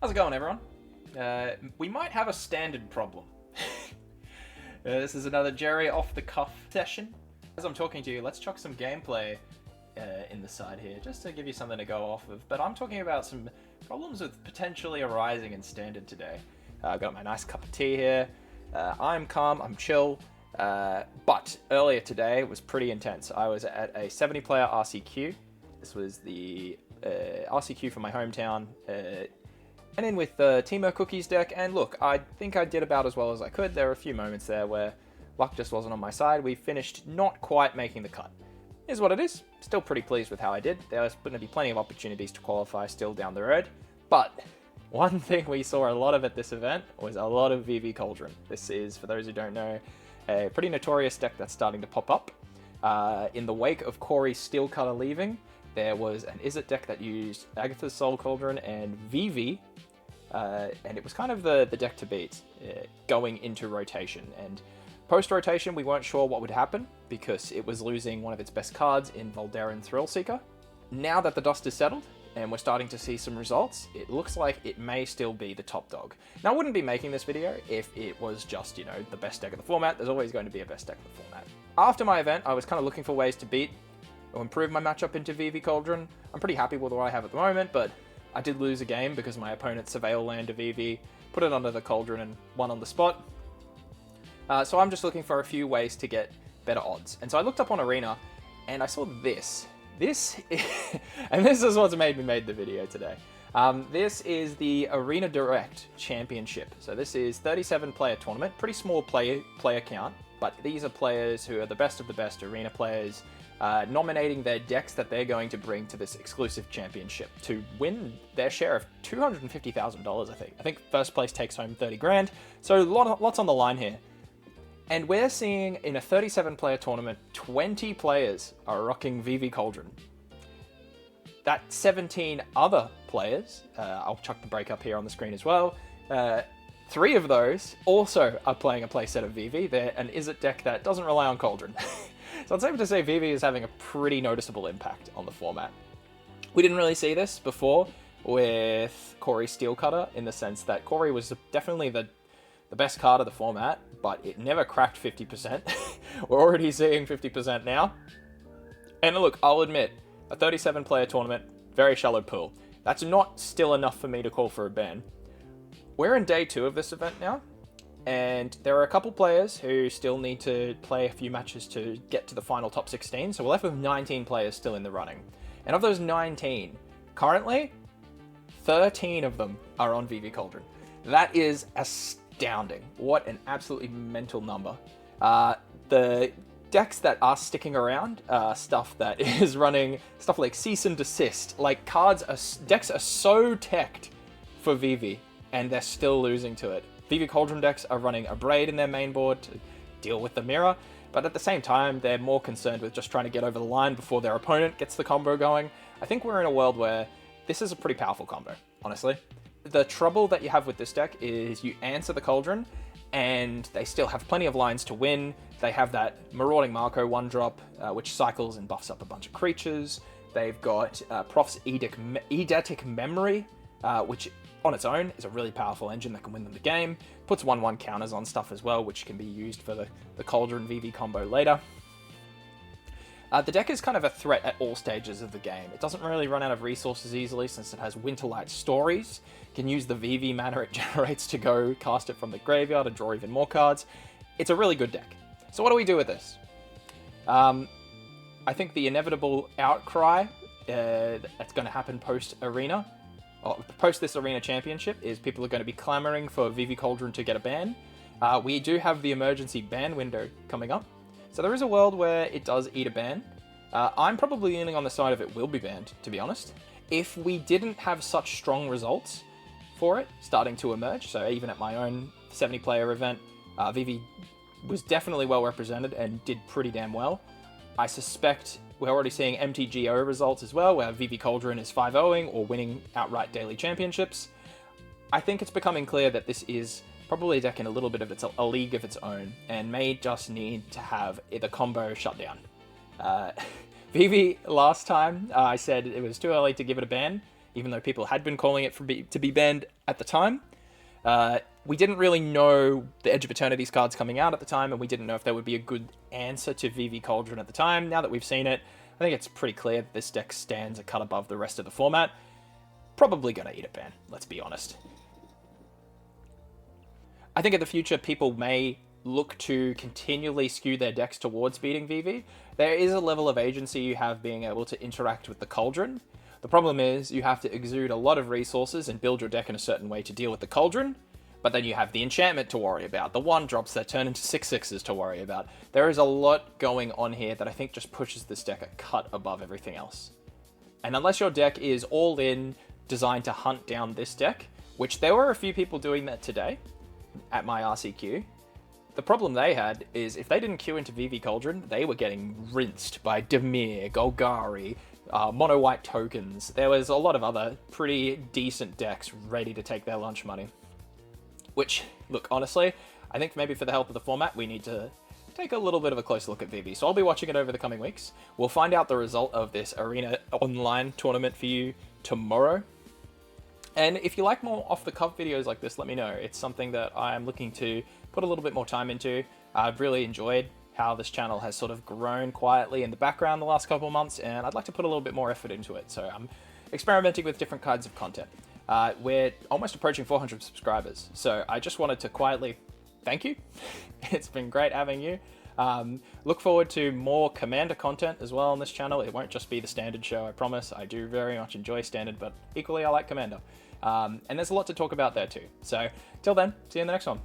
How's it going, everyone? We might have a standard problem. This is another Jerry off-the-cuff session. As I'm talking to you, let's chuck some gameplay in the side here, just to give you something to go off of. But I'm talking about some problems with potentially arising in standard today. I've got my nice cup of tea here. I'm calm, I'm chill. But earlier today was pretty intense. I was at a 70-player RCQ. This was the RCQ from my hometown. And in with the Teemo Cookies deck, and look, I think I did about as well as I could. There were a few moments there where luck just wasn't on my side. We finished not quite making the cut. Is what it is. Still pretty pleased with how I did. There's going to be plenty of opportunities to qualify still down the road. But one thing we saw a lot of at this event was a lot of Vivi Cauldron. This is, for those who don't know, a pretty notorious deck that's starting to pop up. In the wake of Corey's Steelcutter leaving, there was an Izzet deck that used Agatha's Soul Cauldron and Vivi, and it was kind of the deck to beat going into rotation. And post-rotation, we weren't sure what would happen because it was losing one of its best cards in Voldaren Thrillseeker. Now that the dust is settled and we're starting to see some results, it looks like it may still be the top dog. Now, I wouldn't be making this video if it was just, you know, the best deck of the format. There's always going to be a best deck of the format. After my event, I was kind of looking for ways to beat or improve my matchup into Vivi Cauldron. I'm pretty happy with what I have at the moment, but I did lose a game because my opponent Surveil land a Vivi, put it under the Cauldron and won on the spot. So I'm just looking for a few ways to get better odds. And so I looked up on Arena and I saw this. And this is what's made me make the video today. This is the Arena Direct Championship. So this is 37-player tournament, pretty small player count, but these are players who are the best of the best Arena players, nominating their decks that they're going to bring to this exclusive championship to win their share of $250,000, I think. I think first place takes home 30 grand, so lots on the line here. And we're seeing in a 37-player tournament, 20 players are rocking Vivi Cauldron. That 17 other players, I'll chuck the breakup here on the screen as well, 3 of those also are playing a playset of Vivi. They're an Izzet deck that doesn't rely on Cauldron. So it's safe to say Vivi is having a pretty noticeable impact on the format. We didn't really see this before with Corey's Steelcutter, in the sense that Corey was definitely the best card of the format, but it never cracked 50%. We're already seeing 50% now. And look, I'll admit, a 37-player tournament, very shallow pool. That's not still enough for me to call for a ban. We're in day 2 of this event now, and there are a couple players who still need to play a few matches to get to the final top 16, so we're left with 19 players still in the running. And of those 19, currently, 13 of them are on Vivi Cauldron. That is astounding. What an absolutely mental number. The decks that are sticking around, stuff that is running, stuff like Cease and Desist, like decks are so teched for Vivi, and they're still losing to it. Vivi Cauldron decks are running a Braid in their main board to deal with the mirror, but at the same time, they're more concerned with just trying to get over the line before their opponent gets the combo going. I think we're in a world where this is a pretty powerful combo, honestly. The trouble that you have with this deck is you answer the Cauldron, and they still have plenty of lines to win. They have that Marauding Marco 1-drop, which cycles and buffs up a bunch of creatures. They've got Prof's Eidetic Memory, which on its own is a really powerful engine that can win them the game. Puts 1/1 counters on stuff as well, which can be used for the Cauldron Vivi combo later. The deck is kind of a threat at all stages of the game. It doesn't really run out of resources easily since it has Winterlight Stories. You can use the Vivi mana it generates to go cast it from the graveyard and draw even more cards. It's a really good deck. So what do we do with this? I think the inevitable outcry that's going to happen post-Arena, or post this Arena Championship, is people are going to be clamoring for Vivi Cauldron to get a ban. We do have the emergency ban window coming up. So there is a world where it does eat a ban. I'm probably leaning on the side of it will be banned, to be honest. If we didn't have such strong results for it starting to emerge, so even at my own 70-player event, Vivi was definitely well represented and did pretty damn well. I suspect we're already seeing MTGO results as well, where Vivi Cauldron is 5-0ing or winning outright daily championships. I think it's becoming clear that this is probably a deck in a little bit of a league of its own, and may just need to have the combo shut down. Vivi, last time, I said it was too early to give it a ban. even though people had been calling it to be banned at the time. We didn't really know the Edge of Eternity's cards coming out at the time, and we didn't know if there would be a good answer to Vivi Cauldron at the time. Now that we've seen it, I think it's pretty clear that this deck stands a cut above the rest of the format. Probably gonna eat a ban, let's be honest. I think in the future, people may look to continually skew their decks towards beating Vivi. There is a level of agency you have being able to interact with the Cauldron. The problem is you have to exude a lot of resources and build your deck in a certain way to deal with the Cauldron, but then you have the enchantment to worry about, the 1-drops that turn into 6/6s to worry about. There is a lot going on here that I think just pushes this deck a cut above everything else. And unless your deck is all in, designed to hunt down this deck, which there were a few people doing that today at my RCQ, the problem they had is if they didn't queue into Vivi Cauldron, they were getting rinsed by Dimir, Golgari, mono white tokens. There was a lot of other pretty decent decks ready to take their lunch money. Which, look, honestly, I think maybe for the help of the format, we need to take a little bit of a closer look at Vivi. So I'll be watching it over the coming weeks. We'll find out the result of this Arena Online tournament for you tomorrow. And if you like more off-the-cuff videos like this, let me know. It's something that I'm looking to put a little bit more time into. I've really enjoyed how this channel has sort of grown quietly in the background the last couple of months, and I'd like to put a little bit more effort into it. So I'm experimenting with different kinds of content. We're almost approaching 400 subscribers, so I just wanted to quietly thank you. It's been great having you. Look forward to more Commander content as well on this channel. It won't just be the Standard show, I promise. I do very much enjoy Standard, but equally I like Commander. And there's a lot to talk about there too. So till then, see you in the next one.